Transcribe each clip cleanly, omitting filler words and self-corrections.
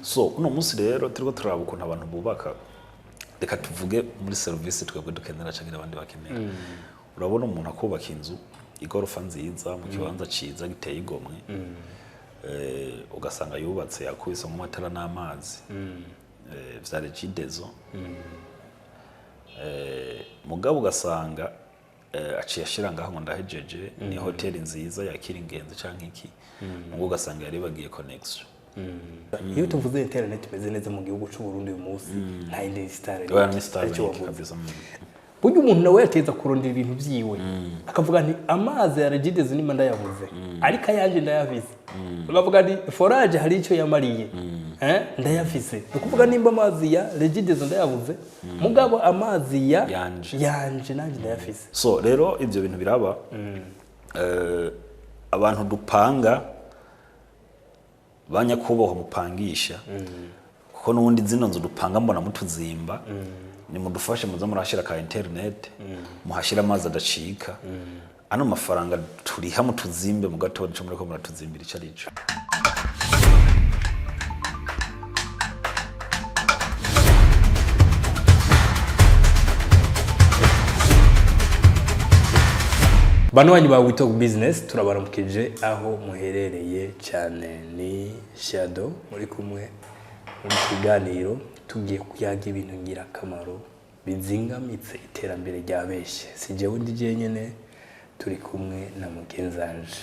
so uno munsi rero turiko turaba ukuntu abantu bubaka reka tuvuge muri service twebwe dukenera cyangwa abandi bakenera urabona umuntu akubaka inzu igorofa nziza mu kibanza ciza giteye igomwe ugasanga yubatse yakubise nk'amatara n'amazi vya regidezo mugabo ugasanga aciye ashira ngaho ngo ndahejeje ni hoteli nziza yakira ingenzi canke iki ngo ugasanga yari bagiye connection iyo tuvuze internet imeze neza mu gihugu cy'u Burundi uyu munsi nta indi star kabisa buryo umuntu nawe yateza kurondera ibintu byiwe akavuga nti amazi ya regidezo nima ndayavuze ariko ayanje ndayavize ukavuga nti forage hari icyo yamariye ndayavize ukuvuga nimba amazi ya regidezo ndayavuze mugabo amazi ya yanje nanje ndayavize so rero ivyo bintu biraba abantu dupanga banyakubaho mupangisha kuko nubundi zino nzu dupanga mbona mutuzimba ni mudufashe muza murashira ka internet muhashira amazi adacika ano mafaranga turiha mutuzimbe mu gatondo cyo mureko muratuzimbira icarico Bano wanyu ba Witalk Business turabaramukije aho muherereye cyane ni Shadow muri kumwe mu kiganiro tugiye kuyaga ibintu ngira kamaro bizingamitse iterambere rya beshe sije wundi je nyene turi kumwe na mugenzanje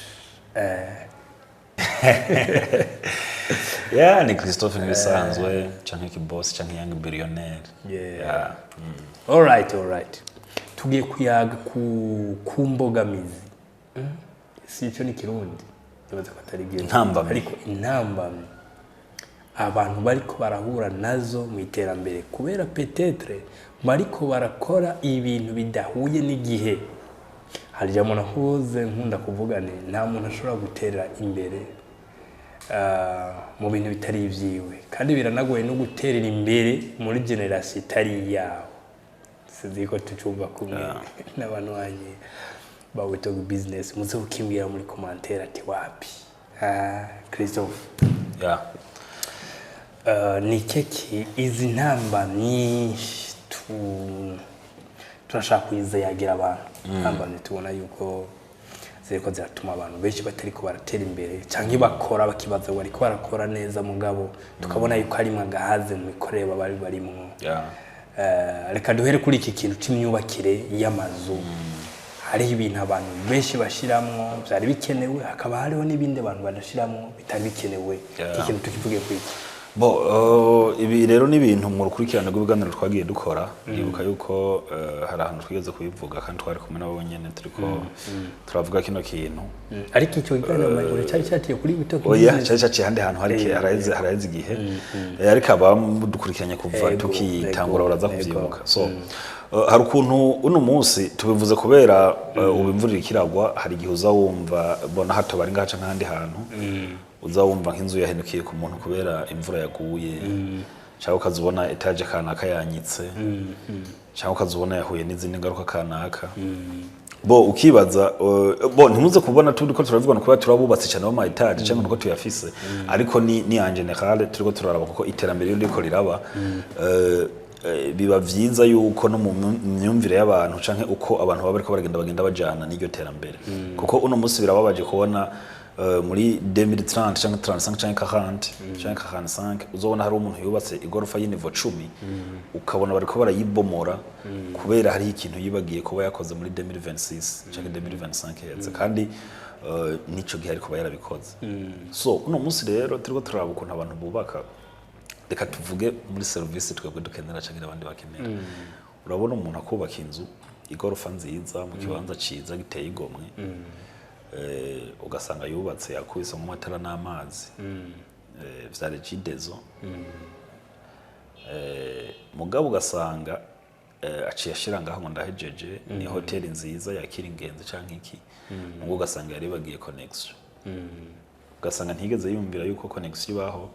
ni Christophe Ngisanzwe canke ki boss canke young billionaire all right tugiye kuyaga ku mbogamizi si cyo ni kirundi yabaza ko atari gihe ariko intambamye abantu bariko barahura nazo mu iterambere kubera peut-être bariko barakora ibintu bidahuye n'igihe harya muntu ahuze nkunda kuvuga nta muntu ashobora gutera imbere mu bintu bitari ivyiwe kandi biranagoye no guterera imbere muri generation itari yawo siziko tucumba kumwe n'abantu banye ba Witalk Business muze ukimbwira muri commentaire ati wapi Christophe ni keki izi ntamba nyinshi turashaka kuyiza yagira abantu ntamba tubona yuko ziriko ziratuma abantu benshi batari ko baratera imbere canke bakora bakibaza ngo ariko barakora neza mugabo tukabona yuko ari magahaze mu mikorere bari barimwo reka duhere kuri iki kintu c'imyubakire y'amazu hari ibintu abantu benshi bashiramwo byari bikenewe hakaba hariho n'ibindi abantu badashiramwo bitari bikenewe ikintu tukivuge kuri iki ibi rero ni ibintu mu rukurikirane rw'ibiganiro twagiye dukora nibuka yuko hari ahantu twigeze kubivuga kandi twari kumwe nabo nyene turiko turavuga kino kintu ariko icyo kiganiro mayigore cyari cyatiye kuri Witalk cyari cyaciye handi hantu haraheze igihe ariko abadukurikiranye kuva tukitangura baraza kuvyibuka so hari ukuntu uno munsi tubivuze kubera ubimvurira ikiragwa hari igihe uzawumva bona hato bari ngaca nk'ahandi hantu uzawumva nk'inzu yahenukiye ku muntu kubera imvura yaguye cyangwa ukazubona etage kanaka yanyitse cyangwa ukazubona yahuye n'izindi ngaruka kanaka ukibaza ntimuze kubona turiko turavuga no kuba turabubatse cyane mu etage cyangwa nuko tuyafise ariko ni en general turiko turaraba kuko iterambere riko riraba biba vyiza yuko no mu myumvire y'abantu canke uko abantu baba bariko bagenda bajana n'iryo terambere kuko uno munsi birababaje kubona muri 2030 cyangwa 35 cyangwa 40 cyangwa 45 uzobona hari umuntu yubatse igorofa y'inivo 10 ukabona bariko barayibomora kubera hari ikintu yibagiye kuba yakoze muri 2026 cyangwa 2025 yetse kandi nico gihe ariko yarabikoze so uno munsi rero turiko turaba ukuntu abantu bubaka reka tuvuge muri service twebwe dukenera cyangwa abandi bakenera urabona umuntu akubaka inzu igorofa nziza mu kibanza ciza giteye igomwe ugasanga yubatse yakubise nk'amatara n'amazi vya regidezo mugabo ugasanga aciye ashira ngaho ngo ndahejeje ni hoteli nziza yakira ingenzi canke iki ngo ugasanga yari bagiye connection ugasanga ntigeze yumvira yuko connection ibaho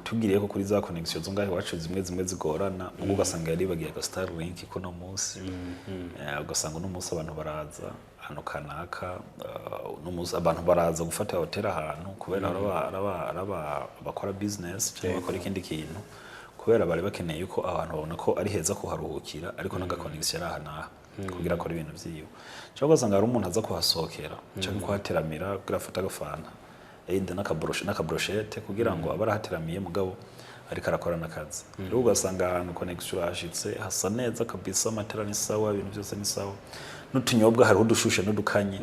tugiriye ko kuri za connection zo ngaho wacu zimwe zigorana ubwo ugasanga yari bagiye ga Starlink ko no munsi ugasanga no munsi abantu baraza hano kanaka no munsi abantu baraza gufata hotel ahantu kubera bakora business cyangwa bakora ikindi kintu kubera bari bakeneye yuko abantu babona ko ari heza kuharuhukira ariko naga connection ari ahana kugira ko ibintu byiyo cyangwa ugasanga hari umuntu aza kuhasohokera cyangwa kuhateramira kugira afata agafana n'akabrochette kugira ngo abarahateramiye mugabo ariko arakora nakazi rero ugasanga ahantu connection yashitse hasa neza kabisa amatara ni sawa ibintu byose ni sawa n'utunyobwa hari udushushe n'udukanye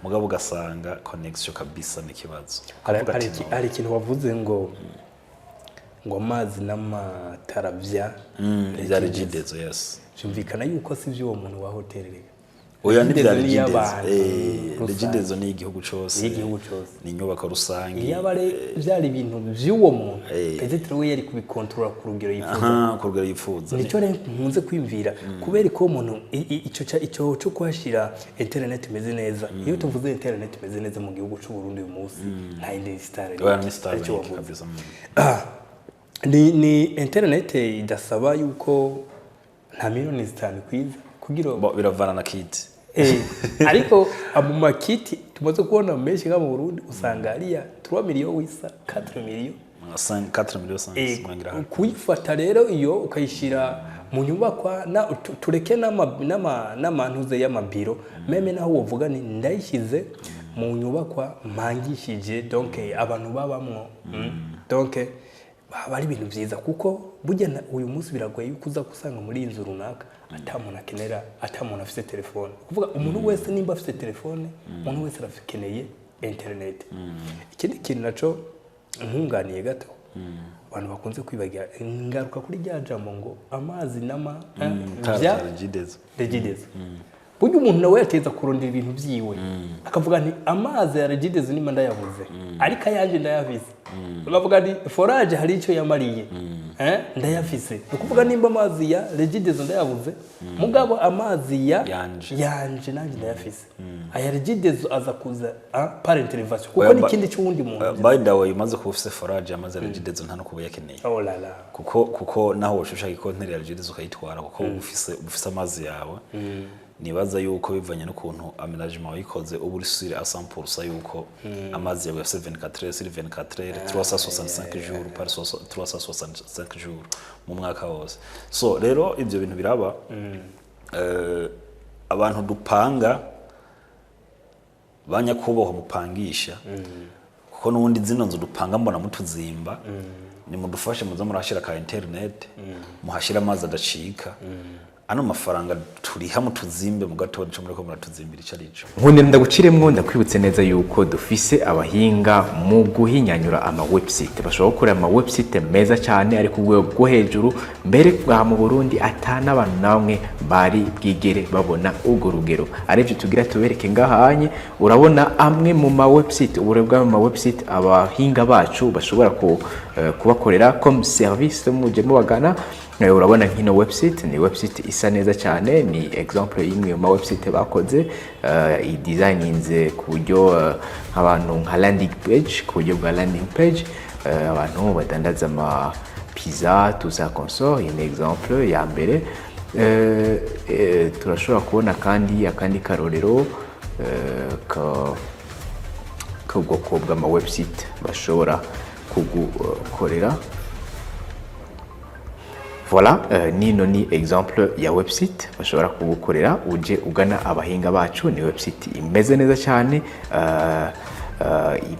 mugabo ugasanga connection kabisa n'ikibazo hari ikintu wavuze ngo amazi n'amatara bya Regidezo yes cyumvikana yuko si byo uwo muntu wa hotel rega oya ni bya Regidezo ni igihugu cyose ni inyubako rusange yabare byari ibintu by'uwo muntu peut-être we yari kubikontrola ku rugero yifuza nicyo rero nkunze kwimvira kubera ko umuntu icyo cyo kuhashira internet imeze neza iyo tuvuze internet imeze neza mu gihugu cy'u Burundi uyu munsi nta indi star kabisa ni internet idasaba yuko nta miliyoni zitanu kwiza kugira biravana na kiti ariko mu makiti tumaze kubona menshi nka mu Burundi usanga ariya 3 miliyoni wisa 4 miliyoni 4 miliyoni kuyifata rero iyo ukayishira mu nyubakwa tureke n'amantuze y'amabiro meme naho wovuga ni ndayishize mu nyubakwa mpangishije donc abantu babamwo donc bari ibintu byiza kuko burya uyu munsi biragoye yuko uza gusanga muri inzu runaka atamuntu akenera atamuntu afite telefone kuvuga umuntu wese nimba afite telefone umuntu wese arakeneye internet ikindi kintu naco nkunganiye gato abantu bakunze kwibagira ingaruka kuri rya jambo ngo amazi bya Regidezo burya umuntu nawe yateza kurondera ibintu byiwe akavuga nti amazi ya Regidezo nimba ndayabuze ariko ayanje ndayavize bavuga nti forage hari icyo yamariye ndayafise ukuvuga nimba amazi ya Regidezo ndayabuze mugabo amazi ya yanje nanje ndayafise aya Regidezo aza kuza par intervention kuko ni kindi cy'undi muntu by the way umaze kuba ufise forage amazi ya Regidezo nta no kuba yakeneye oh la la kuko naho ushaka ikonteri ya Regidezo ukayitwara kuko ufise amazi yawe nibaza yuko bivanye n'ukuntu aménagement wayikoze ubu uri sur à 100% yuko amazi yawe afite 24 heures sur 24 heures 365 jours par 365 jours mu mwaka wose so rero ibyo bintu biraba abantu dupanga banyakubaho mupangisha kuko nubundi zino nzu dupanga mbona mutuzimba ni mudufashe muza murashira ka internet muhashira amazi adacika ano mafaranga turiha mutuzimbe mu gatondo cyo muri ko muratuzimbira icarico nkunde ndaguciremwo ndakwibutse neza yuko dufise abahinga mu guhinyanyura ama website bashobora gukora ama website meza cyane ari ku rwego rwo hejuru mbere bwa mu Burundi atana abantu namwe bari bwigere babona ubwo rugero arivyo tugira tubereke ngahanye urabona amwe mu ma website uburebwa mu ma website abahinga bacu bashobora kubakorera comme service muje mubagana urabona nkino website ni website isa neza cyane ni example y'imwe mu website bakoze i designinze ku buryo abantu nka landing page ku buryo bwa landing page abantu badandaza ama pizza tuza consort ni example ya mbere turashobora kubona kandi akandi karorero k'ubwoko bw'ama website bashobora kugukorera. Voilà, nino ni exemple ya website bashobora kugukorera uje ugana abahinga bacu. Ni website imeze neza cyane,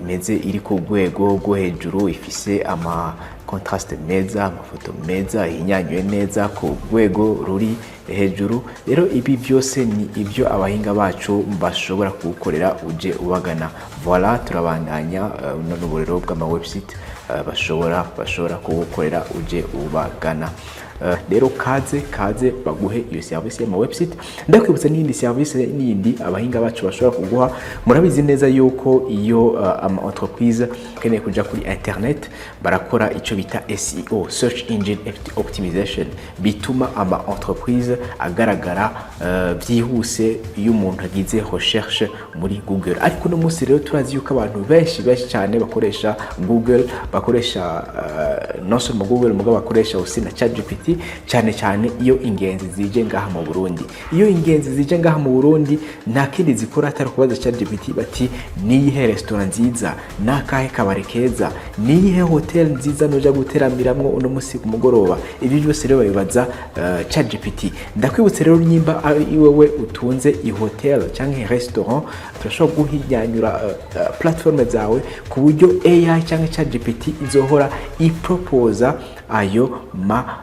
imeze iri ku rwego rwo hejuru, ifise ama contraste meza, amafoto meza, ihinyanyuye neza ku rwego ruri hejuru. Rero ibi byose ni ibyo abahinga bacu bashobora kugukorera uje ubagana. Voilà, turabandanya n'uburero bw'ama website bashobora kugukorera uje ubagana. Rero kaze baguhe iyo service y'ama website. Ndakwibutsa n'indi service n'indi abahinga bacu bashobora kuguha. Murabizi neza yuko iyo ama entreprise keneye kuja kuri internet barakora ico bita SEO, search engine optimization, bituma ama entreprise agaragara byihuse iyo umuntu agize recherche muri Google. Ariko no munsi rero turazi yuko abantu benshi cyane bakoresha Google, bakoresha non seulement Google mugabo bakoresha aussi na ChatGPT cyane iyo ingenzi zije ngaha mu Burundi. Iyo ingenzi zije ngaha mu Burundi nta kindi zikora atari kubaza ChatGPT bati niyihe restaurant nziza, nakahe kabare keza, niyihe hotel nziza noja guteramiramwo uno musi ku mugoroba. Ibyo byose rero babibaza ChatGPT. Ndakwibutse rero nyimba ari wewe utunze i hotel cyangwa restaurant, turashobora guhinyanyura platform zawe ku buryo AI cyangwa ChatGPT izohora iproposa ayo ma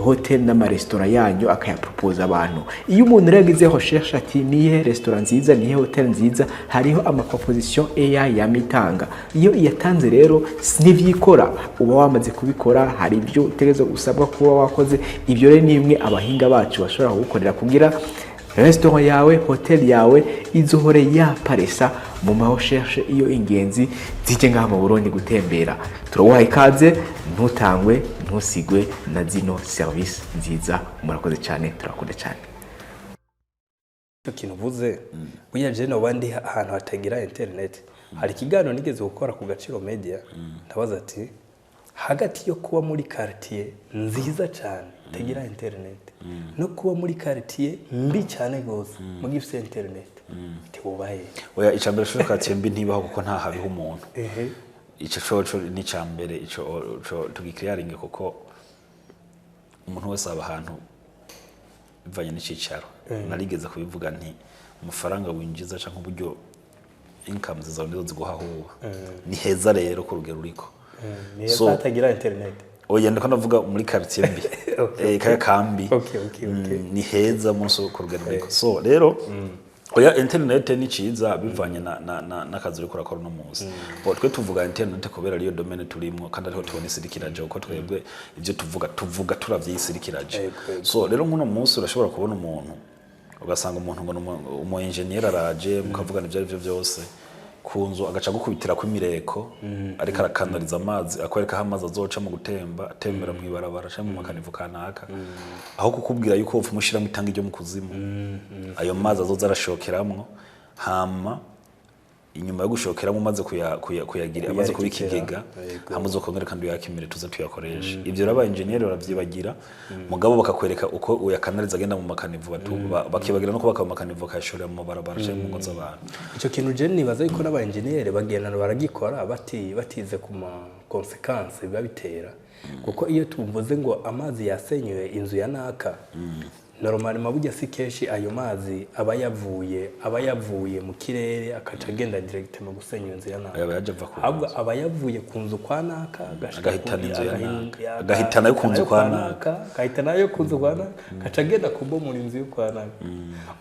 hotel n'ama restaurant yanyu akayaproposa abantu. Iyo umuntu yagize recherche ati nihe restaurant nziza, nihe hotel nziza, hariho ama proposition AI yamitanga. Iyo yatanze rero nivyikora uba wamaze kubikora, hari ibyo utegezo usabwa kuba wakoze. Ibyo rero nimwe abahinga bacu bashobora gukorera kugira restaurant yawe, hotel yawe izohore yaparesa mu ma recherche iyo ingenzi zije ngaha mu Burundi gutembera. Turawaha ikaze, ntutangwe ntusigwe na zino service nziza. Murakoze cyane, turakunda cyane. Ikintu uvuze buya je no bandi ahantu hatagira internet, hari ikiganiro nigeze gukora ku Gaciro Media, ndabaza ati hagati yo kuba muri quartier nziza cyane tagira internet no kuba muri quartier mbi cyane gose mu gifite internet tibubaye. Oya icambere cyo quartier mbi ntibaho kuko nta habiho umuntu. Ico coco ni cambere ico tugiclearing kuko umuntu wese aba ahantu bivanye n'icicaro. Narigeze kubivuga nti amafaranga winjiza canke uburyo income zawe nizo ziguhahuwa. Ni heza rero ku rugero uriko. So atagira internet. Oya ndiko ndavuga muri quartier mbi. Kaya kambi. Okay. Ni heza munsi ku rugero uriko. So rero oya internet ni ciza bivanye nakazi uri kurakora no munsi. Twe tuvuga internet kubera ariyo domaine turimo kandi ariho tubona isirikiraje uko twebwe ivyo tuvuga turavyisirikiraje. So rero nkuno munsi urashobora kubona umuntu ugasanga umuntu ngo umu engineer araje mukavugana ibyo arivyo byose kunzu agaca gukubitira ku mireko ariko arakanaliza amazi akwereka amazi azoca mu gutemba atembera mu ibarabara cyangwa mu makanivu kanaka aho kukubwira yuko upfa mushiramo itanga ryo mu kuzimu ayo mazi azoza arashokeramwo hama inyuma yo gushokeramo maze kuyagira amaze kubikigega hamuzo kongera kandi yakimire tuza tuyakoresha. Ivyo raba engineer baravyibagira mugabo bakakwereka uko uyakanaliza agenda mu makanivu bakibagira no kubaka mu makanivu kashorera mu barabara cyangwa mu ngo z'abantu. Ico kintu je nibaza yuko n'aba engineer bagenda baragikora batize ku ma consequences biba bitera kuko iyo tumvuze ngo amazi yasenyuye inzu ya naka normalement burya si keshi ayo mazi aba yavuye mu kirere akaca agenda direct mu gusenya inzu ya naka. Aba yavuye ku nzu kwa naka agahitana yo ku nzu kwa naka kaca agenda kubomora inzu yo kwa naka.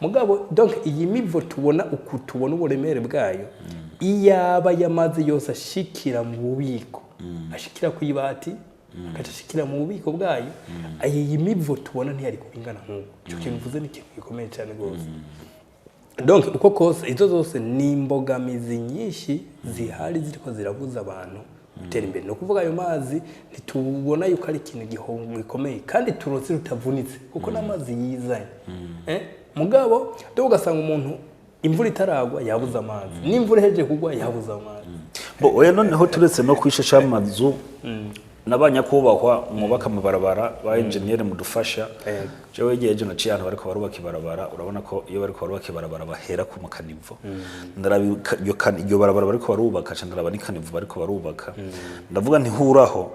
Mugabo donc iyi mivo tubona uburemere bwayo iyaba yamazi yose ashikira mu bubiko ashikira ku ibati akashikira mu bubiko bwayo iyi mivo tubona ntiyari kubingana nk'uko. Cyo kintu mvuze ni kintu gikomeye cyane gose. Donc uko kose izo zose ni imbogamizi nyinshi zihari ziriko zirabuza abantu gutera imbere. No kuvuga ayo mazi ntitubona yuko ari ikintu gikomeye kandi turose rutavunitse kuko n'amazi yizanye. Mugabo do ugasanga umuntu imvura itaragwa yabuza amazi, n'imvura heje kugwa yabuza amazi. Oya noneho turetse no kwishasha amazu n'abanyakubahwa mwubaka mu barabara ba engineer mudufasha. Jewe giye naciye ahantu bariko barubaka ibarabara urabona ko iyo bariko barubaka ibarabara bahera ku makanivo iyo barabara bariko barubaka cyane ndabani kanivo bariko barubaka ndavuga nti huraho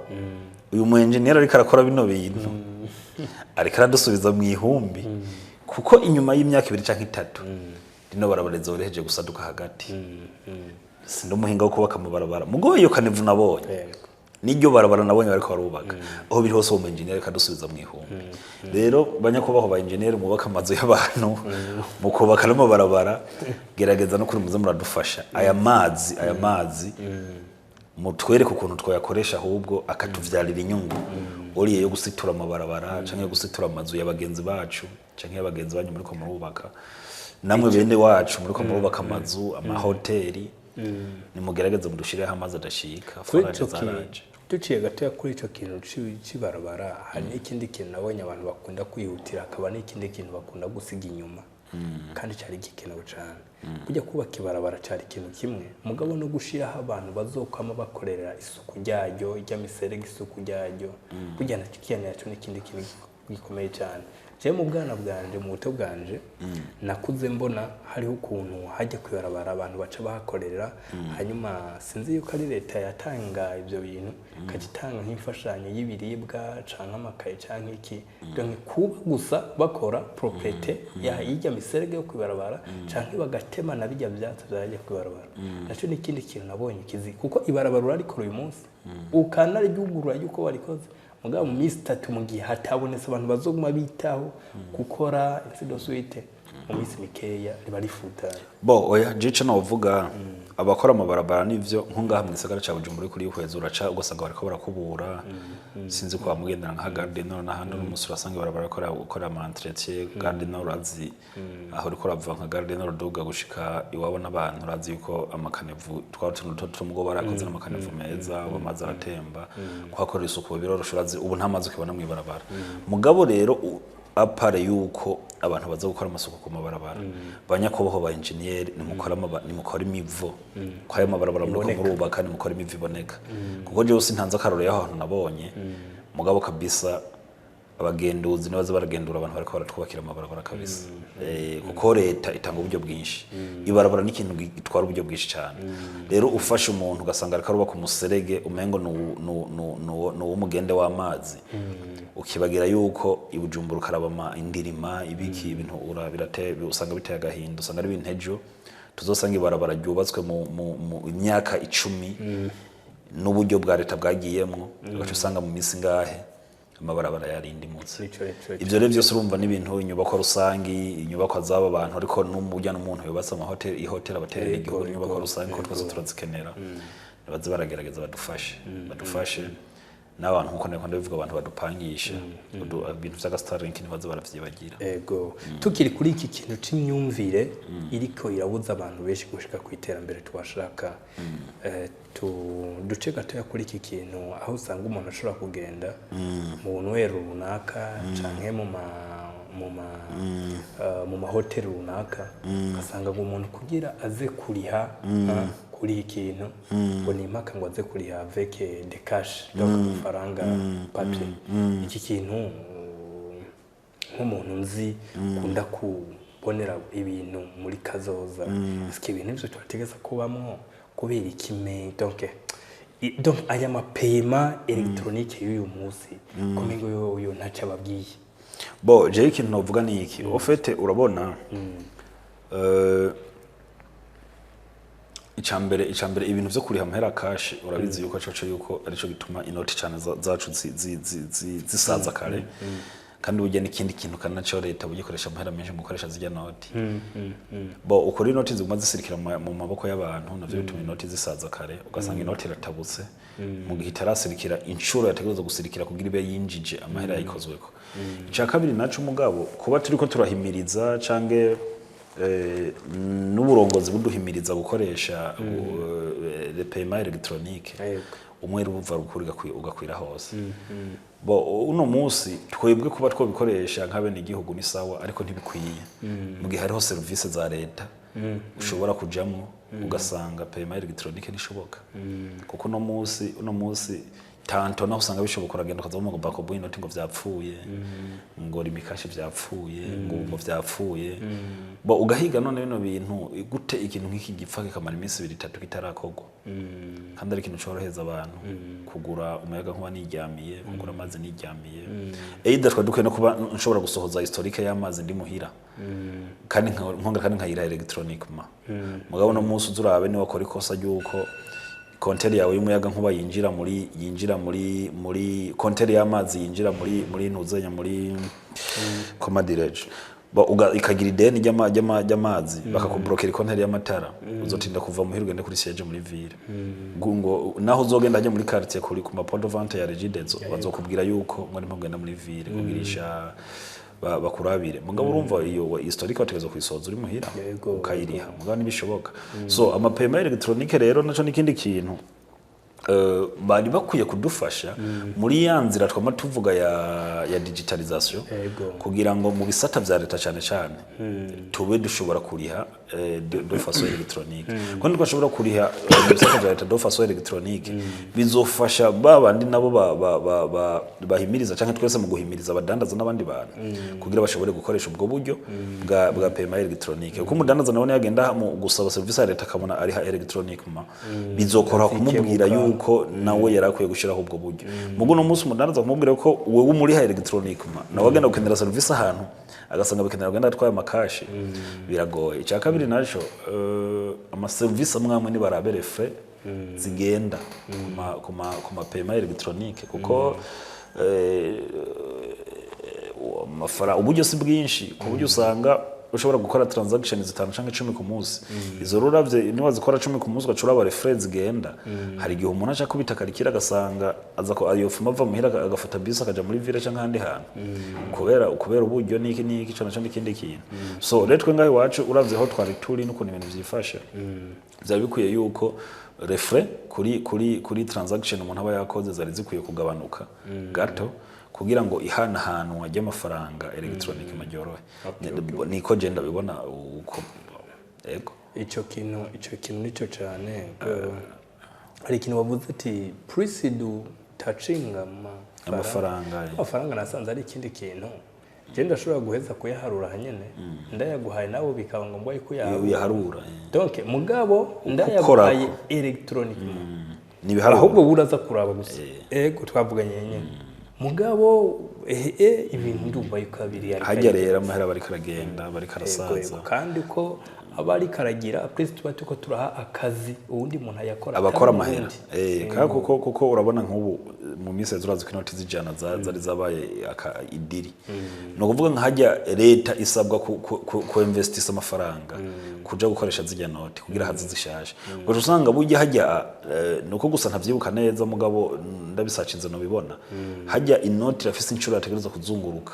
uyu mu engineer ariko arakora bino bintu ariko aradusubiza mu ihumbi kuko inyuma y'imyaka 2 canke 3 dino barabara zoreheje gusaduka hagati sindo muhinga wo kubaka mu barabara mugo iyo kanivo nabonye niryo barabara nabonye bariko barubaka aho biri hose mu engineer kadusubiza mu ihumbi. Rero banyakubaho ba engineer mubaka amazu y'abantu mu kubaka no barabara gerageza no kuri muze muradufasha aya mazi mutwereke ukuntu twayakoresha ahubwo akatuvyarira inyungu uriye yo gusitura amabarabara canke yo gusitura amazu y'abagenzi bacu canke y'abagenzi banyu muri ko murubaka namwe bene wacu muri ko murubaka amazu amahoteli nimugerageze mudushirireho amazi adashika forage zaraje duciye gatoya kuri ico kintu cibarabara hari n'ikindi kintu nabonye abantu bakunda kwihutira akaba n'ikindi kintu bakunda gusiga inyuma kandi cyari gikenewe cyane kujya kubaka ibarabara cyari ikintu kimwe mugabo no gushiraho abantu bazokama bakorera isuku ryayo ry'amiserege isuku ryayo kujya na kikiana yacu n'ikindi kintu gikomeye cyane je mu bwana bwanje mu buto bwanje nakuze mbona hariho ukuntu hajya kwibarabara abantu baca bahakorera hanyuma sinzi yuko ari leta yatanga ibyo bintu kagitanga nk'imfashanyo y'ibiribwa canke amakaye canke iki donc kuba gusa bakora propriété y'ijya miserege yo kwibarabara canke bagatema na bijya byatsi byajya kwibarabara naco n'ikindi kintu nabonye kizi kuko ibarabara urarikora uyu munsi ukana ryugurura yuko warikoze mugabo mu minsi 3 mu gihe hatabonetse abantu bazoguma bitaho gukora insido suite mu minsi mikeya ribarifuta oya jice no uvuga abakora amabarabara nivyo nkungaha mu gisagara ca Bujumbura kuri uhweza uraca ugasanga bariko barakubura sinzi ko bamugendera nka gardenor n'ahandi n'umunsi urasanga barabara gukora ama entretien gardenor urazi aho uriko urava nka gardenor duga gushika iwabo n'abantu urazi yuko amakanevu twatuntu tumugo barakoze n'amakanevu meza bamaze aratemba kwakora isuku birorosha urazi ubu nta mazi ukibona mu ibarabara mugabo rero apare yuko abantu baza gukora amasuku ku mabarabara banyakoboho ba engineer nimukora imivo kwa mabarabara muri ko murubaka nimukora imivo iboneka kuko je usi ntanza karore yaho ahantu nabonye mugabo kabisa abagenduzi nabaza baragendura abantu bariko baratwubakira amabarabara kabisa kuko leta itanga uburyo bwinshi ibarabara n'ikintu gitwara uburyo bwinshi cyane rero ufashe umuntu ugasanga ariko arubaka umuserege umengo no umugende w'amazi ukibagira yuko ibujumbura ukarabama indirima ibiki ibintu urabirate usanga biteye agahinda usanga ari ibintejo tuzosanga ibarabara ryubatswe mu imyaka 10 n'uburyo bwa leta bwagiyemwo ugaca usanga mu misi ngahe amabarabara yarindi munsi ivyo rero byose urumva n'ibintu inyubako rusangi inyubako z'aba abantu ariko n'umujya n'umuntu yubatse ama hotel ihoteli abaterera igihugu inyubako rusangi ko twese turazikenera baze baragerageza badufashe n'abantu nkuko nako ndabivuga abantu badupangisha ibintu vya Starlink nibaze baravyibagira ego tukiri kuri iki kintu c'imyumvire iriko irabuza abantu benshi gushika ku iterambere twashaka duce gatoya kuri iki kintu aho usanga umuntu ashobora kugenda mu ntwero runaka canke mu mahoteli runaka ugasanga umuntu kugira aze kuriha kuri ikintu ngo ni impaka ngo aze kuriha avec des cash donc amafaranga papier iki kintu nk'umuntu nzi kunda kubonera ibintu muri kazoza iski ibintu byo twategeza kubamwo kubera ikime donc aya mapema electronique y'uyu munsi kumengo yo ntaca babwiye je ikintu novuga ni iki ofete urabona icambere ibintu vyo kuriha amahera cash urabizi yuko yuko arico gituma inoti cyane zacu zisaza kare kandi ujye n'ikindi kintu kanaco leta bugikoresha amahera menshi mu gukoresha zijya noti ukuri inoti ziguma zisirikira mu maboko y'abantu navyo bituma inoti zisaza kare ugasanga inoti iratabutse mu gihe itarasirikira inshuro yategerezwa gusirikira kugira ibe yinjije amahera yayikozweko ica kabiri naco mugabo kuba turiko turahimiriza cange n'uburongozi buduhimiriza gukoresha le paiement électronique umwe rubuva rukuriga ugakwira hose uno munsi twebwe kuba twobikoresha nk'abene igihugu ni sawa ariko ntibikwiye mu gihe hariho service za leta ushobora kujamo ugasanga paiement électronique nishoboka kuko uno munsi tanto naho usanga bishoboka uragenda ukaza mu banko bw'ino ngo vyapfuye ngo rimikashi vyapfuye ngo vyapfuye ugahiga none bino bintu gute ikintu nk'iki gipfa kikamara iminsi 2-3 kitarakorwa kandi ari ikintu cyoroheza abantu kugura umuyaga nkuba niryamiye kugura amazi niryamiye either twaduke no kuba nshobora gusohoza historique y'amazi ndi muhira kandi nkayira electroniquement mugabo no munsi uzurabe ni wakora ikosa ryuko konteri yawe y'umuyaga nkuba yinjira muri konteri y'amazi yinjira muri ntuzenya muri comadireje ikagira ideni ry'amazi bakakublokera ikonteri y'amatara uzotinda kuva muhira ugende kuri siège muri ville ngo naho uzogenda ajya muri quartier kuri ku mapoint de vente ya Regideso bazokubwira yuko ngo nimwe ugenda muri ville kugirisha bakurabire mugabo urumva iyo historique wategeza kwisoza uri muhira ukayiriha mugabo nibishoboka so amapema electronique rero naco nikindi kintu bari bakwiye kudufasha muri ya nzira twama tuvuga ya digitalisation kugira ngo mu bisata vya leta cyane cyane tube dushobora kuriha de façon électronique kandi twashobora kuriha mu bisata vya leta de façon électronique bizofasha babandi nabo bahimiriza cyangwa twese mu guhimiriza abadandaza n'abandi bantu kugira bashobore gukoresha ubwo buryo bwa paiement électronique uko umudandaza nabone yagenda mu gusaba service ya leta kabona ari ha électroniquement bizokora kumubwira yuko nawe yarakwiye gushiraho ubwo buryo mugo no munsi umudandaza kumubwira ko wewe muri ha électroniquement nawe agenda gukenera service ahantu agasanga bikenera agenda atwaye amakashi biragoye icya kabiri naco ama service amwe ni barabere frais zigenda kuma paiement électronique kuko mafara uburyo si bwinshi ku buryo usanga ushobora gukora transaction zitanu canke 10 ku munsi izo ruravye niba zikora 10 ku munsi gacura bare frais zigenda hari gihe umuntu acha kubitakarikira gasanga aza ko ayo fuma ava muhira agafata bisi akaja muri ville canke handi hantu kubera uburyo niki cyo naco n'ikindi kintu so retwe ngaho iwacu uravye ho twari turi n'ukuntu ibintu vyifasha byari bikwiye yuko refrais kuri transaction umuntu aba yakoze zari zikwiye kugabanuka gato kugira ngo ihanahanwa ry'amafaranga electronique majyorohe niko genda bibona uko ego ico kintu nico cyane hari ikintu bavuze ati prisidu touching amafaranga nasanze ari ikindi kintu genda ashobora guheza kuyaharura hanyene ndayaguhaye nawo bikaba ngombwa yuko yaharura donc mugabo ndayaguhaye electronique ahubwo buraza kuraba gusa ego twavuganye nyene mugabo ibintu ndumva yuko abiri yari hajya rero amahera bari karagenda bari karasaza kandi ko abari karagira please tuba tuko turaha akazi ubundi muntu ayakora abakora amahera kuko urabona nk'ubu mu minsi zurazi ko inoti zijana zari zabaye idiri no kuvuga nka hajya leta isabwa ku investisa amafaranga kuja gukoresha zijya noti kugira hazi zishaje ngo usanga bujye hajya nuko gusa ntavyibuka neza mugabo ndabisacinze no bibona hajya inoti rafise incuro yategereza kuzunguruka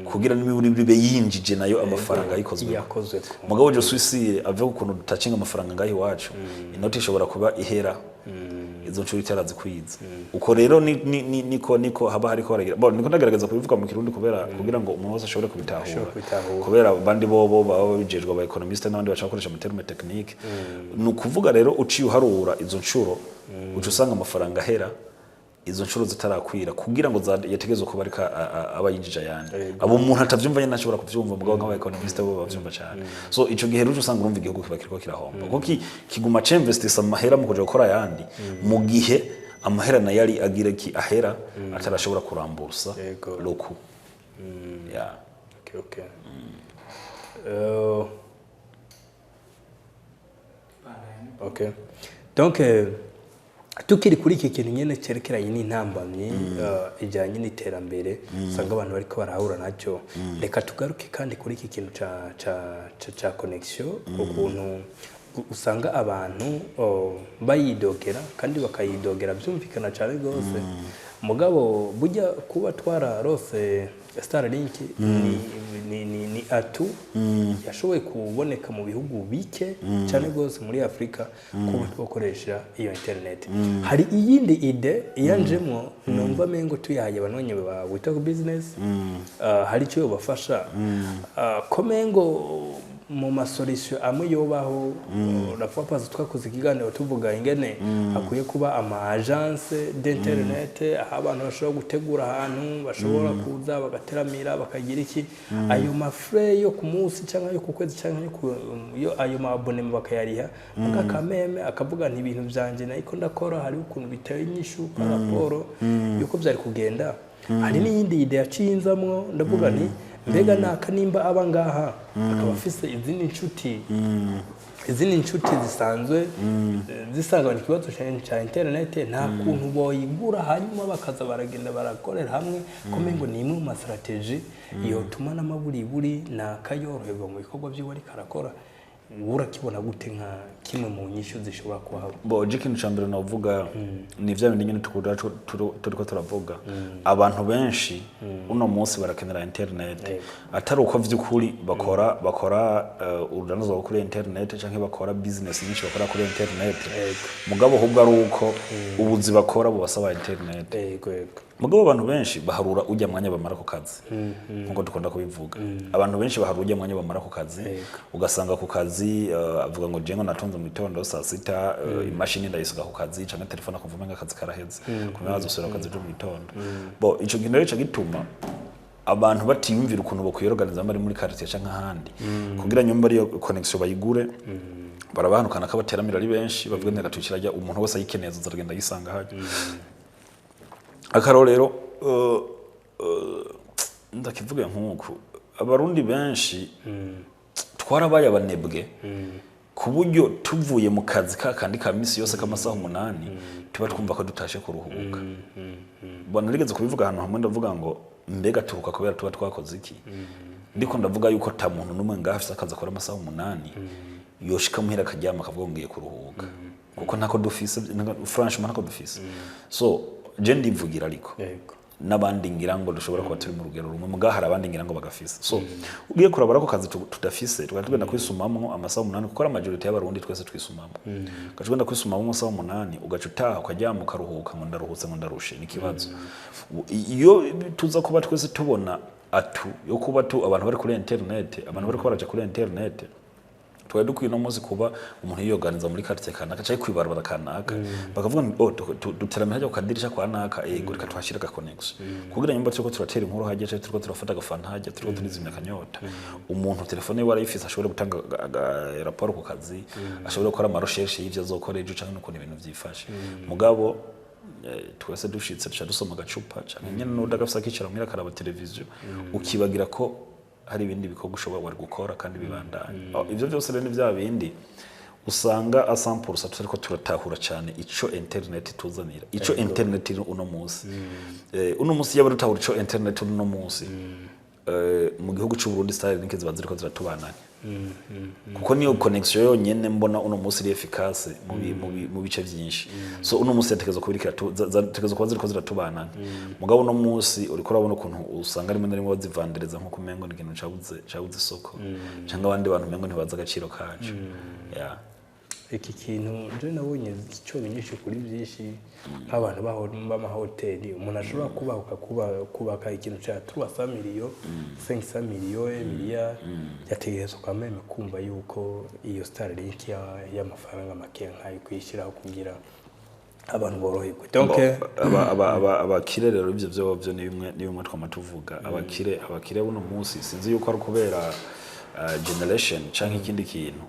kugira n'iburi bibe yinjije nayo amafaranga yikozwe mugabo je Suisse ave ukuntu dutacinga amafaranga ngahi wacu inoti ishobora kuba ihera izo ncuri cyarazi kwiza uko rero niko haba hariko baragira niko ndagaragaza kubivuga mu kirundi kugira ngo umuntu wese ashobore kubitahura kubera bandi bobo baba bijejwe aba economist n'abandi bacakoresha terme technique nukuvuga rero uciye uharura izo ncuro ucusanga amafaranga ahera izo ncuro zitarakwira kugira ngo yategezwe kuba ariko abayinjija yandi abo umuntu atavyumva nyene ashobora kuvyumva mugabo nk'aba economist bo bavyumva cyane so ico gihe rero usanga urumva igihugu kiba kiriko kirahomba kuko kiguma c'investisa amahera mu kuja gukora yandi mu gihe amahera na yari agira ki ahera atarashobora kurambursa loku okay okay donc tukiri kuri iki kintu nyene cerekeranye n'intambamye ijanye n'iterambere usanga abantu bariko barahura nacyo reka tugaruke kandi kuri iki kintu ca connection ukuntu usanga abantu bayidogera kandi bakayidogera byumvikana cyane gose mugabo bujya kuba twararose Starlink ni atu yashoboye kuboneka mu bihugu bike cyane gose muri Afrika kuba twakoresha iyo internet hari iyindi ide yanjemo numva mengo tuyahaye abanonye bawita ku business hari cyo bafasha komengo mu masolution amwe yobaho rapapa twakoze ikiganiro tuvuga ingene akuye kuba ama agence d'internet aho abantu bashobora gutegura ahantu bashobora kuza bagateramira bakagira iki ayo mafre yo ku munsi cyangwa yo ku kwezi cyangwa yo ayo mabonema bakayariha akakameme akavuga nti ibintu byanje nayiko ndakora hari ukuntu biteye inyishu raporo yuko byari kugenda hari n'iyindi ide yacinzamwo ndavuga ni mbega naka nimba aba ngaha akaba afise izindi nshuti zisanzwe zisangana ikibazo cya internet nta kuntu boyigura hanyuma bakaza baragenda barakorera hamwe komengo ni imwe mu mastrategy iyo tuma n'amaburiburi nakayoroherwa mu bikorwa by'iwe ari karakora urakibona gute nka kimwe mu nyishu zishobora kuhaba bo ikintu cya mbere navuga ni vya bindi nyine turiko turavuga abantu benshi uno munsi barakenera internet atari uko vy'ukuri bakora urudanoza kuri internet canke bakora business nyinshi bakora kuri internet mugabo ahubwo ari uko ubuzi bakora bubasaba internet mugabo abantu benshi baharura ujya mwanya bamara ku kazi nkuko dukunda kubivuga abantu benshi baharura ujya mwanya bamara ku kazi ugasanga ku kazi avuga ngo jengo natonze mu gitondo saa 6 imashini ndayisuka ku kazi cyane telefone akumva ngo akazi karaheze kumenya azosura akazi cyo mu gitondo bo ico kintu rero gituma abantu batiyumvira ukuntu bakwiyorganiza bari muri quartier canke ahandi kugira nyumba ari connection bayigure barabanukana kabateramira ari benshi bavuga nega tukirajya umuntu wese ayikeneza azagenda yisanga haje akarorero ndakivuga nkuko abarundi benshi twarabaye abanebwe ku buryo tuvuye mu kazi kandi ka misi yose k'amasaha 8 tuba twumva ko dutashe kuruhuka bona rigeze kubivuga ahantu hamwe ndavuga ngo mbega turuka kubera tuba twakoze iki ndiko ndavuga yuko ta muntu numwe ngafise akaza akora amasaha 8 yoshika muhira akaryama akavuga ngiye kuruhuka kuko ntako dufise franchement ntako dufise so je ndivugira ariko nabandi ngira ngo dushobora kuba turi mu rugero rumwe mugahara abandi ngira ngo bagafise so ugiye kurabara ko kazi tudafise tugenda kwisumamwo amasaha 8 kuko amajority y'abarundi twese twisumamwo gacugenda kwisumamwo amasaha 8 ugacutaha ukaryama ukaruhuka ngo ndaruhutse ngo ndarushe nikibazo iyo tuza kuba twese tubona yo kuba abantu bari kuri internet abantu bari baraje kuri internet twari dukwiye no muzi kuba umuntu yiyoganiza muri quartier kanaka cyayi kwibarabara kanaka bakavuga ngo duterame hajya ukadirisha kwa naka gurika twashira connection kugira nyumba cyo turatera inkuru hajya cyo turiko turafata gafanta hajya turiko turizimya kanyota umuntu telefone we arayifise ashobora gutanga rapport ku kazi ashobora gukora ama recherche y'ivyo azokora ejo canke nuko ibintu vyifashe mugabo twese dushitse dusoma gacupa canke nyene no dagafisa kicara muri akaraba televiziyo ukibagira ko hari ibindi bikorwa ushobora wari gukora kandi bibandanye ivyo byose rero ni bya bindi usanga asampursa turiko turatahura cyane ico internet tuzanira ico internet uno munsi yaba rutahura ico internet uno munsi mu gihugu cy'u Burundi style nikizi baziriko ziratubananye kuko niyo connection yonyene mbona uno munsi iri efficace mu bice byinshi so uno munsi yatekezo kubirikira tekezo kuba ziriko ziratubananye mugabo uno munsi uriko urabona ukuntu usanga rimwe na rimwe bazivandereza nko kumengo ni ikintu cabuze isoko cyangwa abandi bantu mengo ntibaza agaciro kacu iki kintu je nabonye cyo binyishe kuri byinshi nk'abantu b'amahoteli umuntu ashobora kubaka ikintu cya 300 miliyo 500 miliyo miliya yategereje kameme kumva yuko iyo Starlink y'amafaranga make nkayo kwishyiraho kugira abantu boroherwe donc abakire rero ivyo byo ni bimwe twamatuvuga abakire buno munsi sinzi yuko ari kubera generation canke ikindi kintu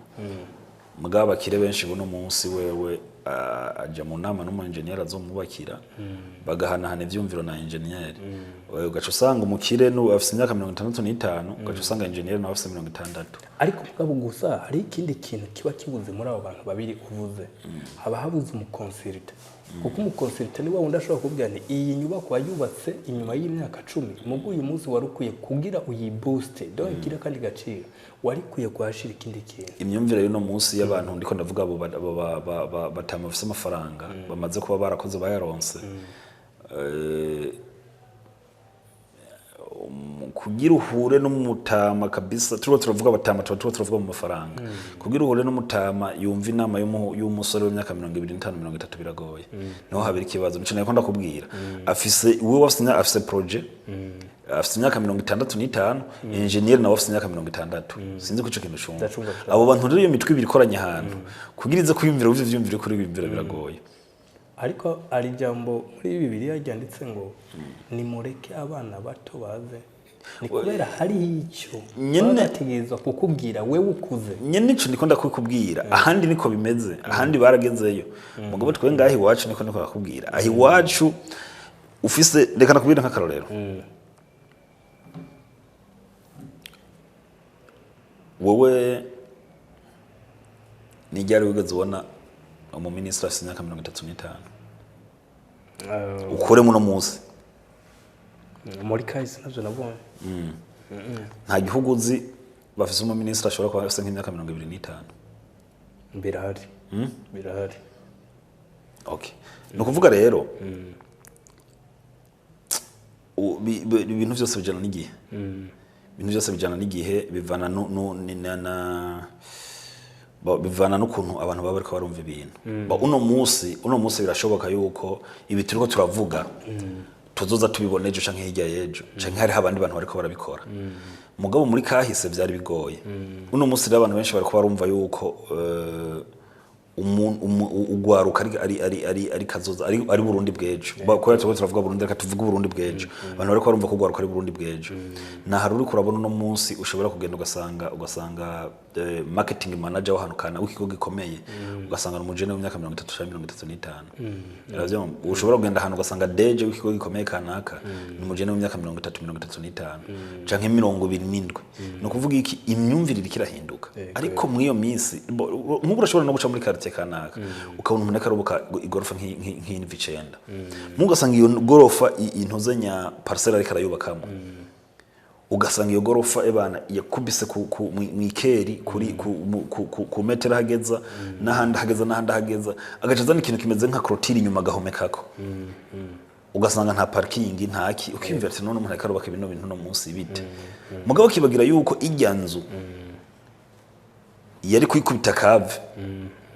mugaba bakire benshi buno munsi wewe aja mu nama no mu engineer azomubakira bagahanahana ivyumviro na engineer wewe ugaca usanga umukire no afise imyaka 65 ugaca usanga engineer no afise 60 ariko mugabo gusa hari ikindi kintu kiba kibuze muri abo bantu babiri uvuze haba habuze umuconsultant kuko umuconsultant ni wa wundi ashobora kubwira ni iyi nyubako yubatse inyuma y'imyaka 10 mugo uyu munsi warukwiye kugira uyibooste donc kira kandi gaciro wari kuye kwashira ikindi kintu imyumvire y'uno munsi y'abantu ndiko ndavuga abo batama bafise amafaranga bamaze kuba barakoze bayaronse kugira uhure n'umutama kabisa turavuga batama turavuga mu mafaranga kugira uhure n'umutama yumva inama y'umusore w'imyaka 25 30 biragoye niho habira ikibazo nico nako ndakubwira afise uwe afise projet afise imyaka 65 engineer nawe afise imyaka 60 sinzi ko ico kintu cumva abo bantu rero iyo mitwe ibikoranye ahantu kugira ize kwiyumvira uvyo vyumvire kuri bibira biragoye ariko ari jambo muri Bibiliya ryanditse ngo nimureke abana bato baze ni kubera hari icyo nyene ategerezwa kukubwira wewe ukuze nyene ico ndiko ndakubwira ahandi niko bimeze ahandi baragezeyo mugabo twe ngahi wacu niko ndakubwira ahi wacu ufise reka nakubwira nk'akarorero wowe ni ryari wigeze ubona umuminisitiri afite imyaka 35 ukore muno munsi muri kahise navyo nabonye nta gihugu uzi bafise umuminisitiri ashobora kuba afite nk'imyaka 25 birahari birahari okay no kuvuga rero ibintu byose bijana n'igihe ibintu byose bijana n'igihe bivana n'ukuntu abantu baba bariko barumva ibintu uno munsi birashoboka yuko ibi turiko turavuga tuzoza tubibona ejo canke hirya y'ejo canke hari abandi bantu bariko barabikora mugabo muri kahise byari bigoye uno munsi rero abantu benshi bariko barumva yuko ugwaruka ari kazoza ari Burundi bwejo bakora turavuga Burundi reka tuvuga Burundi bwejo abantu bariko barumva ko ugwaruka ari Burundi bwejo na hari uri kurabona no munsi ushobora kugenda ugasanga marketing manager w'ahantu kana w'ikigo gikomeye ugasanga n'umujene w'imyaka 33-35 ravyo ushobora kugenda ahantu ugasanga deje w'ikigo gikomeye kanaka n'umujene w'imyaka 33-35 canke 27 no kuvuga iki imyumvirire ikirahinduka ariko mwiyo minsi nk'ubu urashobora no guca muri quartier kanaka ukabona umuntu akarubuka igorofa nk'invicenda mugasanga iyo gorofa intuzenya parcelle ariko arayubakamo ugasanga iyo gorofa ebana yakubise ku mwikeri kuri ku metero hageza n'ahandi hageza agacazana ikintu kimeze nka clôture inyuma gahomekako ugasanga nta parking ntaki ukimvira none umuntu akarubaka ibintu no munsi bite mugabo kibagira yuko ijyanzu yari kwikubita kave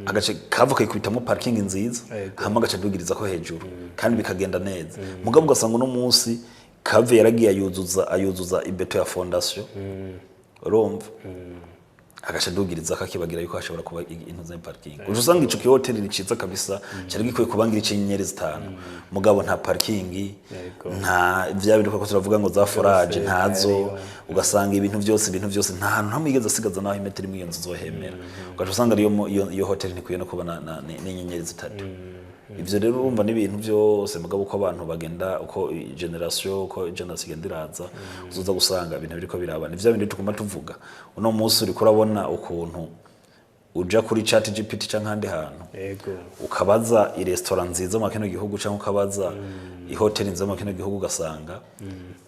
agace kava kayikubitamo parking nziza hama agace dugiriza ko hejuru kandi bikagenda neza mugabo ugasanga no munsi kave yaragiye ayuzuza ibeto ya fondation urumva agace dugiriza kakibagira yuko hashobora kuba intuze parking usanga ico hotel riciza kabisa cyari gikwiye kubangira icinyenyeri 5 mugabo nta parking nta vya bintu ko turavuga ngo za forage ntazo ugasanga ibintu byose nta hantu hamwigeze asigaza naho imetero imwe nzu zohemera ugasanga iyo hotel ntikwiye no kuba n'inyenyeri 3 ivyo rero urumva n'ibintu byose mugabo uko abantu bagenda uko generation igenda iraza uzoza gusanga ibintu biriko birabana ivyo bintu tuguma tuvuga uno munsi uri kurabona ukuntu uja kuri chat GPT canke handi hantu ukabaza i restaurant nziza mu kino gihugu canke ukabaza i hotel nziza mu kino gihugu ugasanga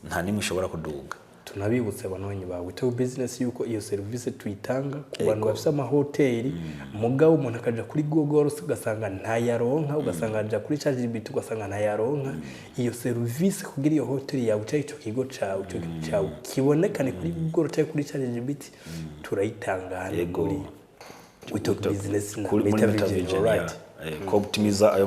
nta nimwe ushobora kuduga tunabibutse abanonyi bawe to business yuko iyo service tuyitanga ku bantu bafite amahoteli mugabo umuntu akaja kuri Google ugasanga nta yaronka ugasanga aja kuri ChatGPT ugasanga nta yaronka iyo service kugira iyo hoteli yawe cyangwa ico kigo cawe kibonekane kuri Google cyangwa kuri ChatGPT turayitanga hano muri to business na Meta Vision right optimiza ayo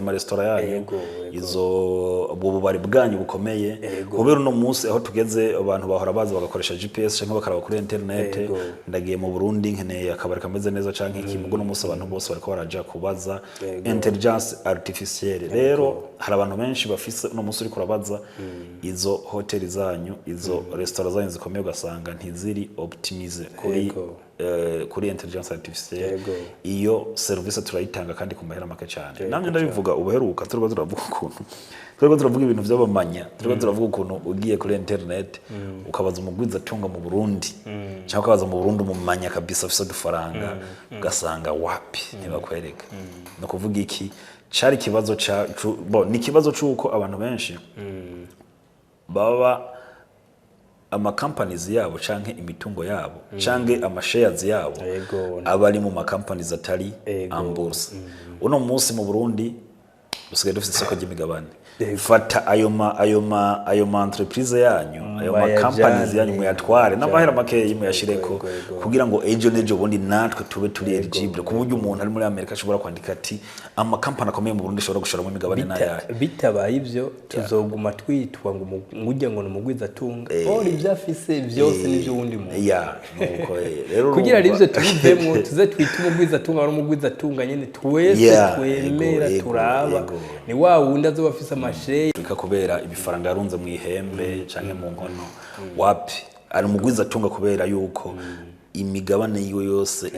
ma restaurant yayo izo bubari bwanyu bukomeye kubera no munsi aho tugeze abantu bahora baza bagakoresha GPS canke bakaraba kuri internet ndagiye mu Burundi nkeneye akabari kameze neza canke iki mugo no munsi abantu bose bariko baraja kubaza intelligence artificielle rero hari abantu benshi bafise no munsi uri kurabaza izo hotel zanyu izo restaurant zanyu zikomeye ugasanga ntiziri optimize kuri intelligence artificielle iyo service turayitanga kandi ku mahera make cyane namwe ndabivuga ubuheruka turavuga ukuntu turavuga ibintu by'abamanya turavuga ukuntu ugiye kuri internet ukabaza umugwiza tunga mu Burundi cyangwa ukabaza mu Burundi umumanya kabisa afise dufaranga ugasanga wapi ntibakwereka no kuvuga iki cari kibazo ni kibazo cyuko abantu benshi baba ama companies yabo canke imitungo yabo canke ama shares yabo abari mu ma companies atari ambursa uno munsi mu Burundi usigaye dufite isoko ry'imigabane fata ayo ma entreprise yanyu ayo ma companies yanyu muyatware n'amahera make muyashireko kugira ngo ejo nejo bundi natwe tube turi eligible ku buryo umuntu ari muri Amerika ashobora kwandika ati ama company akomeye mu Burundi ashobora gushora mu migabane nayaye bitabaye ivyo tuzoguma twitwa ngo ngujye ngo numugwiza tunga ori byafise byose n'ibyo wundi mu nuko rero kugira rivyo tubivemo tuze twita umugwiza tunga ari umugwiza tunga nyene twese twemera turaba ni wa wundi azobafise amashe kubera ibifaranga yarunze mu ihembe canke mu nkono wapi ari umugwiza tunga kubera yuko imigabane yiwe yose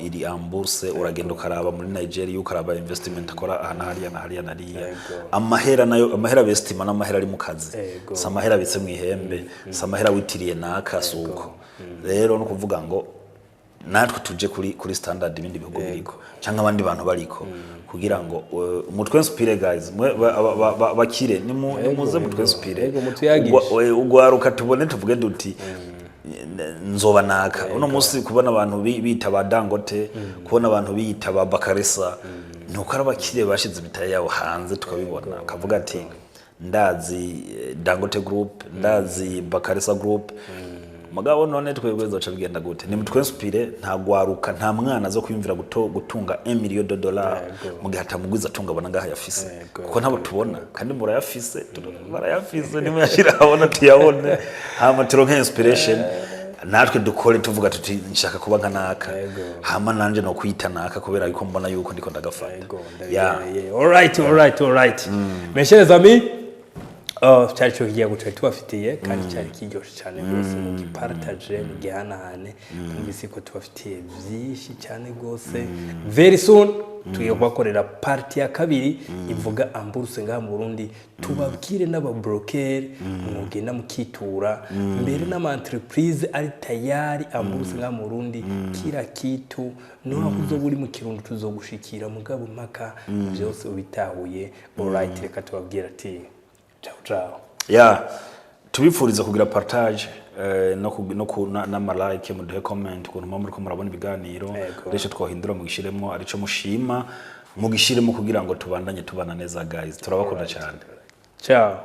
iri amburse uragenda ukaraba muri Nigeria ukaraba investment akora ahana hariya nariya amahera bestima n'amahera ari mu kazi samahera bitse mu ihembe samahera witiriye nakasuko rero no kuvuga ngo natwe tuje kuri standard ibindi bihugu biriko cyangwa abandi bantu bariko kugira ngo mutwe inspire guys bakire nimuze mutwe inspire ugwaruka tubone tuvuge duti nzoba naka uno munsi kubona abantu bita ba Dangote kubona abantu bita ba Bakaresa nuko arabakire bashize ibitaye yawo hanze tukabibona akavuga ati ndazi Dangote group ndazi Bakaresa group mugabo none twebwe zoca bigenda gute ni mutwe inspire nta gwaruka nta mwana zo kwimvira gutunga $1 million mu gihe atamugwiza tunga bona ngaha yafise kuko ntabo tubona kandi murayafise barayafise nimwe yashira abona tuyabone hama turonke inspiration natwe dukore tuvuga tuti nshaka kuba nkanaka hama nanje no kwita naka kubera yuko mbona yuko ndiko ndagafata all right mes chers amis cyari cyo kigiye guca tubafitiye kandi cyari kiryoshe cyane rwose mu gipartage mu gihanahane twumvise ko tubafitiye byinshi cyane rwose very soon tugiye kubakorera party ya kabiri ivuga amburse ngaha mu Burundi tubabwire n'ababroker mugenda mukitura mbere n'ama entreprise ari tayari amburse ngaha mu Burundi kira kitu no kuzo buri mu Kirundo tuzogushikira mugabo mpaka byose ubitahuye all right reka tubabwira ati ciao tubifuriza kugira partage no like muduhe comment kuntu muri ko murabona ibiganiro resho twohindura mu gishiremo arico mushima mu gishiremo kugira ngo tubandanye tubana neza guys turabakunda cyane ciao